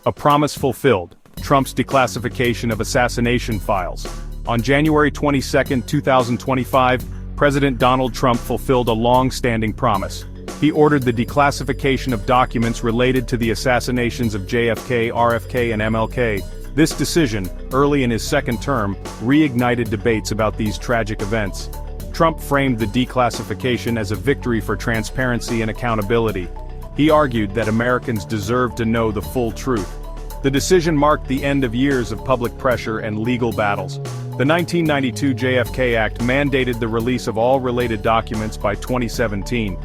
A promise fulfilled. Trump's declassification of assassination files. On January 22, 2025, President Donald Trump fulfilled a long-standing promise. He ordered the declassification of documents related to the assassinations of JFK, RFK, and MLK. This decision, early in his second term, reignited debates about these tragic events. Trump framed the declassification as a victory for transparency and accountability. He argued that Americans deserve to know the full truth. The decision marked the end of years of public pressure and legal battles. The 1992 JFK Act mandated the release of all related documents by 2017.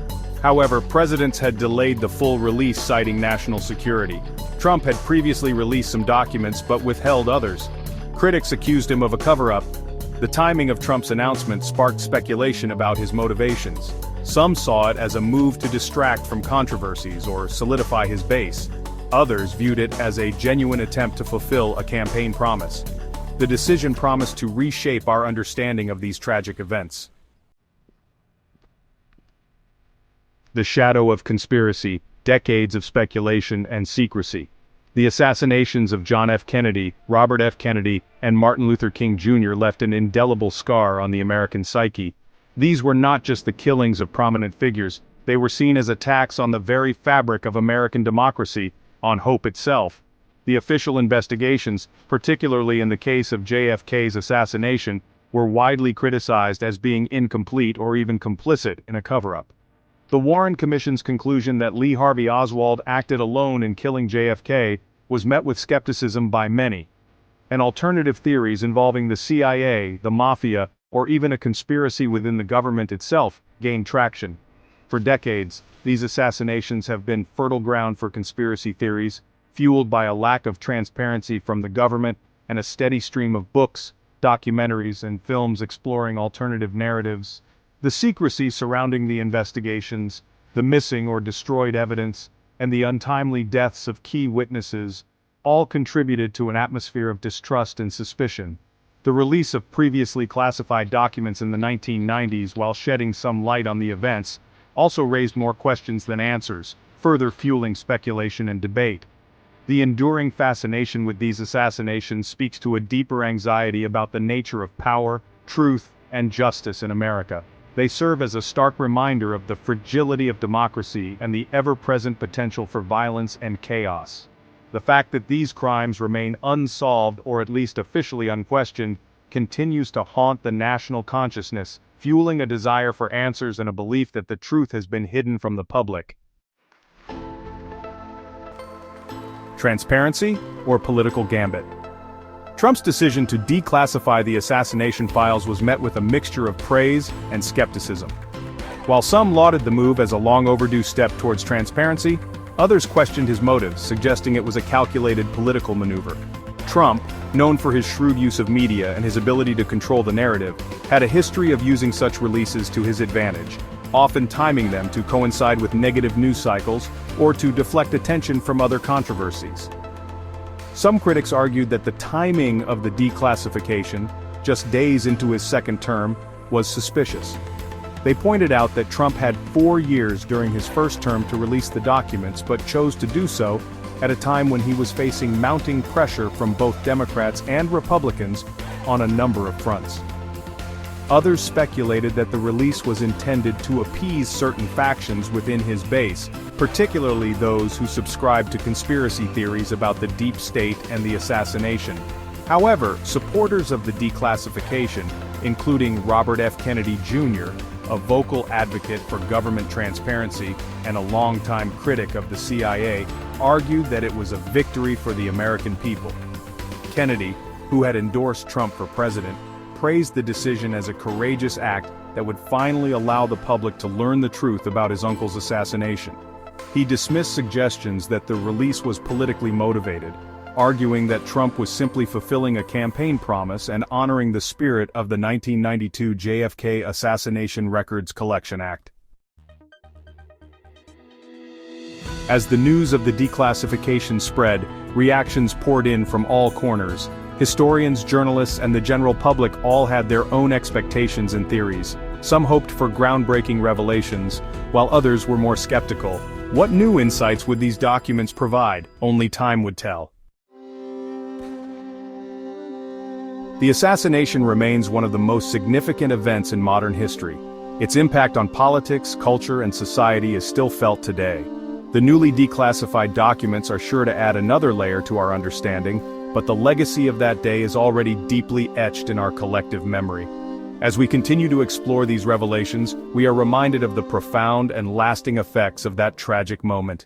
However, presidents had delayed the full release, citing national security. Trump had previously released some documents but withheld others. Critics accused him of a cover-up. The timing of Trump's announcement sparked speculation about his motivations. Some saw it as a move to distract from controversies or solidify his base. Others viewed it as a genuine attempt to fulfill a campaign promise. The decision promised to reshape our understanding of these tragic events. The shadow of conspiracy, decades of speculation and secrecy. The assassinations of John F. Kennedy, Robert F. Kennedy, and Martin Luther King Jr. left an indelible scar on the American psyche. These were not just the killings of prominent figures, they were seen as attacks on the very fabric of American democracy, on hope itself. The official investigations, particularly in the case of JFK's assassination, were widely criticized as being incomplete or even complicit in a cover-up. The Warren Commission's conclusion that Lee Harvey Oswald acted alone in killing JFK was met with skepticism by many. And alternative theories involving the CIA, the mafia, or even a conspiracy within the government itself gained traction. For decades, these assassinations have been fertile ground for conspiracy theories, fueled by a lack of transparency from the government and a steady stream of books, documentaries, and films exploring alternative narratives. The secrecy surrounding the investigations, the missing or destroyed evidence, and the untimely deaths of key witnesses all contributed to an atmosphere of distrust and suspicion. The release of previously classified documents in the 1990s, while shedding some light on the events, also raised more questions than answers, further fueling speculation and debate. The enduring fascination with these assassinations speaks to a deeper anxiety about the nature of power, truth, and justice in America. They serve as a stark reminder of the fragility of democracy and the ever-present potential for violence and chaos. The fact that these crimes remain unsolved, or at least officially unquestioned, continues to haunt the national consciousness, fueling a desire for answers and a belief that the truth has been hidden from the public. Transparency or political gambit? Trump's decision to declassify the assassination files was met with a mixture of praise and skepticism. While some lauded the move as a long overdue step towards transparency, others questioned his motives, suggesting it was a calculated political maneuver. Trump, known for his shrewd use of media and his ability to control the narrative, had a history of using such releases to his advantage, often timing them to coincide with negative news cycles or to deflect attention from other controversies. Some critics argued that the timing of the declassification, just days into his second term, was suspicious. They pointed out that Trump had 4 years during his first term to release the documents, but chose to do so at a time when he was facing mounting pressure from both Democrats and Republicans on a number of fronts. Others speculated that the release was intended to appease certain factions within his base, particularly those who subscribed to conspiracy theories about the deep state and the assassination. However, supporters of the declassification, including Robert F. Kennedy Jr., a vocal advocate for government transparency and a longtime critic of the CIA, argued that it was a victory for the American people. Kennedy, who had endorsed Trump for president, praised the decision as a courageous act that would finally allow the public to learn the truth about his uncle's assassination. He dismissed suggestions that the release was politically motivated, arguing that Trump was simply fulfilling a campaign promise and honoring the spirit of the 1992 JFK Assassination Records Collection Act. As the news of the declassification spread, reactions poured in from all corners. Historians, journalists, and the general public all had their own expectations and theories. Some hoped for groundbreaking revelations, while others were more skeptical. What new insights would these documents provide? Only time would tell. The assassination remains one of the most significant events in modern history. Its impact on politics, culture, and society is still felt today. The newly declassified documents are sure to add another layer to our understanding, but the legacy of that day is already deeply etched in our collective memory. As we continue to explore these revelations, we are reminded of the profound and lasting effects of that tragic moment.